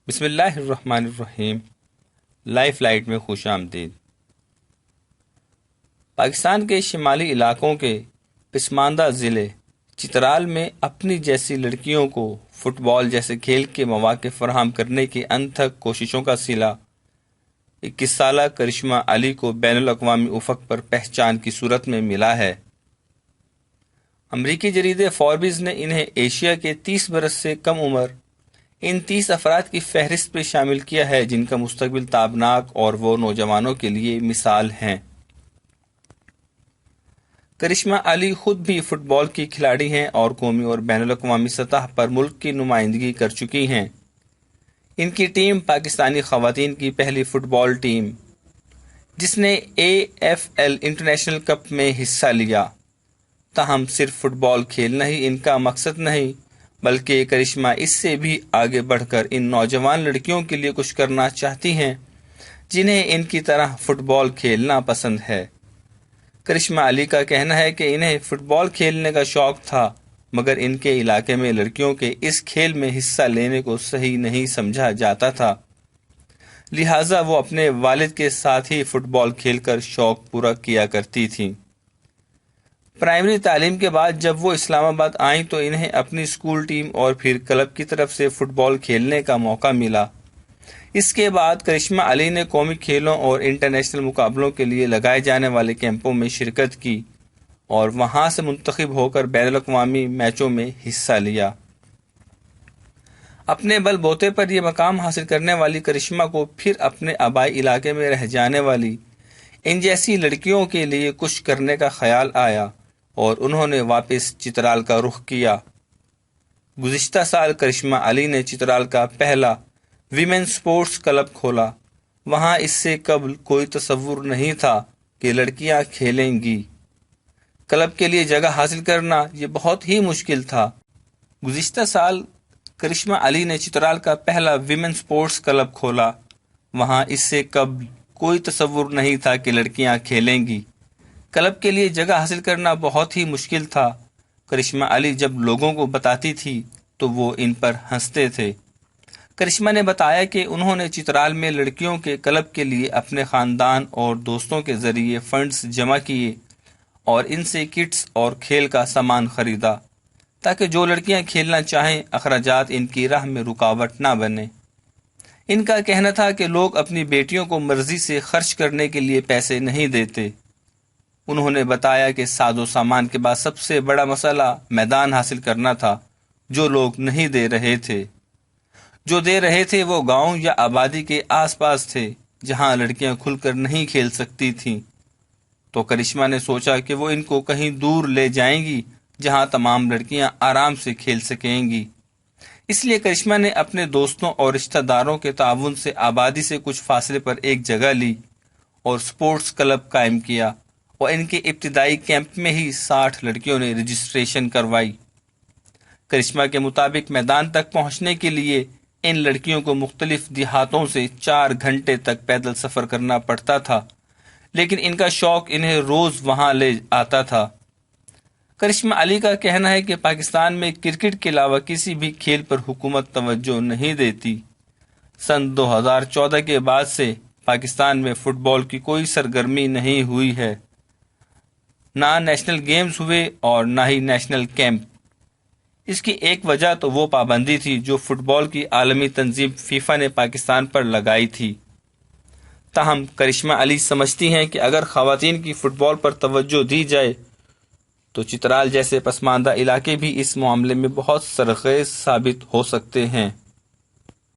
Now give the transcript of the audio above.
بسم اللہ الرحمن الرحیم۔ لائف لائٹ میں خوش آمدید۔ پاکستان کے شمالی علاقوں کے پسماندہ ضلع چترال میں اپنی جیسی لڑکیوں کو فٹ بال جیسے کھیل کے مواقع فراہم کرنے کی انتھک کوششوں کا صلہ 21 سالہ کرشمہ علی کو بین الاقوامی افق پر پہچان کی صورت میں ملا ہے۔ امریکی جریدے فوربس نے انہیں ایشیا کے 30 برس سے کم عمر ان 30 افراد کی فہرست پہ شامل کیا ہے جن کا مستقبل تابناک اور وہ نوجوانوں کے لیے مثال ہیں۔ کرشمہ علی خود بھی فٹ بال کی کھلاڑی ہیں اور قومی اور بین الاقوامی سطح پر ملک کی نمائندگی کر چکی ہیں۔ ان کی ٹیم پاکستانی خواتین کی پہلی فٹ بال ٹیم جس نے AFL انٹرنیشنل کپ میں حصہ لیا۔ تاہم صرف فٹ بال کھیلنا ہی ان کا مقصد نہیں بلکہ کرشمہ اس سے بھی آگے بڑھ کر ان نوجوان لڑکیوں کے لیے کچھ کرنا چاہتی ہیں جنہیں ان کی طرح فٹ بال کھیلنا پسند ہے۔ کرشمہ علی کا کہنا ہے کہ انہیں فٹ بال کھیلنے کا شوق تھا مگر ان کے علاقے میں لڑکیوں کے اس کھیل میں حصہ لینے کو صحیح نہیں سمجھا جاتا تھا، لہٰذا وہ اپنے والد کے ساتھ ہی فٹ بال کھیل کر شوق پورا کیا کرتی تھیں۔ پرائمری تعلیم کے بعد جب وہ اسلام آباد آئیں تو انہیں اپنی اسکول ٹیم اور پھر کلب کی طرف سے فٹ بال کھیلنے کا موقع ملا۔ اس کے بعد کرشمہ علی نے قومی کھیلوں اور انٹرنیشنل مقابلوں کے لیے لگائے جانے والے کیمپوں میں شرکت کی اور وہاں سے منتخب ہو کر بین الاقوامی میچوں میں حصہ لیا۔ اپنے بل بوتے پر یہ مقام حاصل کرنے والی کرشمہ کو پھر اپنے آبائی علاقے میں رہ جانے والی ان جیسی لڑکیوں کے لیے کچھ کرنے کا خیال آیا اور انہوں نے واپس چترال کا رخ کیا۔ گزشتہ سال کرشمہ علی نے چترال کا پہلا ویمن سپورٹس کلب کھولا۔ وہاں اس سے قبل کوئی تصور نہیں تھا کہ لڑکیاں کھیلیں گی۔ کلب کے لیے جگہ حاصل کرنا یہ بہت ہی مشکل تھا۔ گزشتہ سال کرشمہ علی نے چترال کا پہلا ویمن سپورٹس کلب کھولا۔ وہاں اس سے قبل کوئی تصور نہیں تھا کہ لڑکیاں کھیلیں گی۔ کلب کے لیے جگہ حاصل کرنا بہت ہی مشکل تھا۔ کرشمہ علی جب لوگوں کو بتاتی تھی تو وہ ان پر ہنستے تھے۔ کرشمہ نے بتایا کہ انہوں نے چترال میں لڑکیوں کے کلب کے لیے اپنے خاندان اور دوستوں کے ذریعے فنڈز جمع کیے اور ان سے کٹس اور کھیل کا سامان خریدا تاکہ جو لڑکیاں کھیلنا چاہیں اخراجات ان کی راہ میں رکاوٹ نہ بنے۔ ان کا کہنا تھا کہ لوگ اپنی بیٹیوں کو مرضی سے خرچ کرنے کے لیے پیسے نہیں دیتے۔ انہوں نے بتایا کہ ساز و سامان کے بعد سب سے بڑا مسئلہ میدان حاصل کرنا تھا جو لوگ نہیں دے رہے تھے۔ جو دے رہے تھے وہ گاؤں یا آبادی کے آس پاس تھے جہاں لڑکیاں کھل کر نہیں کھیل سکتی تھیں۔ تو کرشمہ نے سوچا کہ وہ ان کو کہیں دور لے جائیں گی جہاں تمام لڑکیاں آرام سے کھیل سکیں گی۔ اس لیے کرشمہ نے اپنے دوستوں اور رشتہ داروں کے تعاون سے آبادی سے کچھ فاصلے پر ایک جگہ لی اور سپورٹس کلب قائم کیا اور ان کے ابتدائی کیمپ میں ہی 60 لڑکیوں نے رجسٹریشن کروائی۔ کرشمہ کے مطابق میدان تک پہنچنے کے لیے ان لڑکیوں کو مختلف دیہاتوں سے 4 گھنٹے تک پیدل سفر کرنا پڑتا تھا، لیکن ان کا شوق انہیں روز وہاں لے آتا تھا۔ کرشمہ علی کا کہنا ہے کہ پاکستان میں کرکٹ کے علاوہ کسی بھی کھیل پر حکومت توجہ نہیں دیتی۔ سن 2014 کے بعد سے پاکستان میں فٹ بال کی کوئی سرگرمی نہیں ہوئی ہے، نہ نیشنل گیمز ہوئے اور نہ ہی نیشنل کیمپ۔ اس کی ایک وجہ تو وہ پابندی تھی جو فٹ بال کی عالمی تنظیم فیفا نے پاکستان پر لگائی تھی۔ تاہم کرشمہ علی سمجھتی ہیں کہ اگر خواتین کی فٹ بال پر توجہ دی جائے تو چترال جیسے پسماندہ علاقے بھی اس معاملے میں بہت سرخیز ثابت ہو سکتے ہیں۔